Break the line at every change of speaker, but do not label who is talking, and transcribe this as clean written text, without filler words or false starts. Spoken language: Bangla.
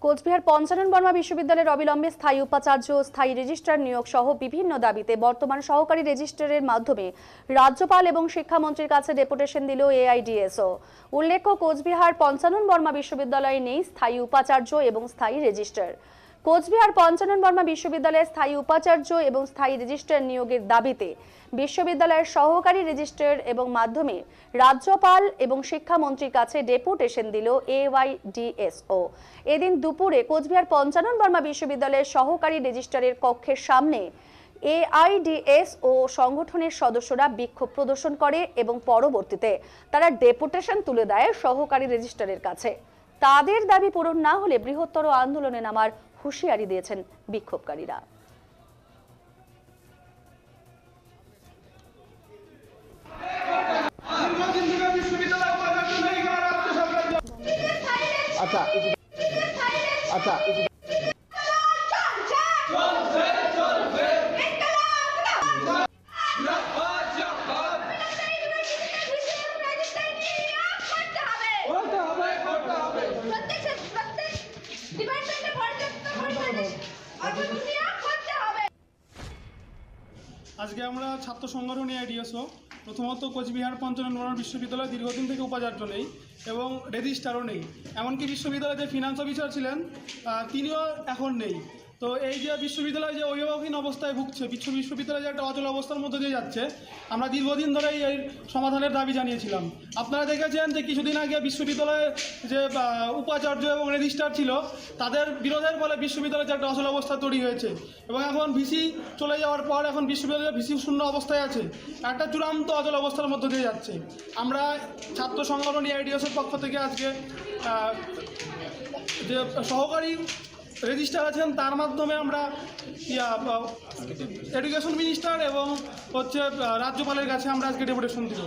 কোচবিহার পঞ্চানন বর্মা বিশ্ববিদ্যালয়ের অবিলম্বে স্থায়ী উপাচার্য ও স্থায়ী রেজিস্ট্রার নিয়োগ সহ বিভিন্ন দাবিতে বর্তমান সহকারী রেজিস্ট্রারের মাধ্যমে রাজ্যপাল এবং শিক্ষামন্ত্রীর কাছে ডেপুটেশন দিল এআইডিএসও। উল্লেখ্য, কোচবিহার পঞ্চানন বর্মা বিশ্ববিদ্যালয়ে নেই স্থায়ী উপাচার্য এবং স্থায়ী রেজিস্ট্রার। কোচবিহার পঞ্চানন বর্মা বিশ্ববিদ্যালয়ে স্থায়ী উপাচার্য এবং স্থায়ী রেজিস্ট্রার নিয়োগের দাবিতে বিশ্ববিদ্যালয়ের সহকারী রেজিস্ট্রার এবং মাধ্যমে রাজ্যপাল এবং শিক্ষামন্ত্রীর কাছে ডেপুটেশন দিল এআইডিএসও। এদিন দুপুরে কোচবিহার পঞ্চানন বর্মা বিশ্ববিদ্যালয়ের সহকারী রেজিস্ট্রারের কক্ষের সামনে এআইডিএসও সংগঠনের সদস্যরা বিক্ষোভ প্রদর্শন করে এবং পরবর্তীতে তারা ডেপুটেশন তুলে দেয় সহকারী রেজিস্ট্রারের কাছে। তাদের দাবি পূরণ না হলে বৃহত্তর আন্দোলনে নামার হুঁশিয়ারি দিয়েছেন বিক্ষোভকারীরা।
আচ্ছা আচ্ছা
আজকে আমরা ছাত্র সংগঠন এআইডিএসও প্রথমত কোচবিহার পঞ্চানন বর্মা বিশ্ববিদ্যালয় দীর্ঘদিন থেকে উপাচার্য নেই এবং রেজিস্ট্রারও নেই, এমনকি বিশ্ববিদ্যালয়ে যে ফিনান্স অফিসার ছিলেন তিনিও এখন নেই। তো এই যে বিশ্ববিদ্যালয় যে অভিভাবকহীন অবস্থায় ভুগছে, বিশ্ববিদ্যালয় যে একটা অচল অবস্থার মধ্যে দিয়ে যাচ্ছে, আমরা দীর্ঘদিন ধরে এই সমাধানের দাবি জানিয়েছিলাম। আপনারা দেখেছেন যে কিছুদিন আগে বিশ্ববিদ্যালয়ে যে উপাচার্য এবং রেজিস্ট্রার ছিল তাদের বিরোধের ফলে বিশ্ববিদ্যালয়ে যে একটা অচল অবস্থা তৈরি হয়েছে এবং এখন ভিসি চলে যাওয়ার পর এখন বিশ্ববিদ্যালয়ে ভিসি শূন্য অবস্থায় আছে, একটা চূড়ান্ত অচল অবস্থার মধ্যে দিয়ে যাচ্ছে। আমরা ছাত্র সংগঠন এআইডিএসের পক্ষ থেকে আজকে যে সহকারী রেজিস্ট্রার আছেন তার মাধ্যমে আমরা এডুকেশন মিনিস্টার এবং রাজ্যপালের কাছে আমরা আজকে ডেপুটেশন দিব।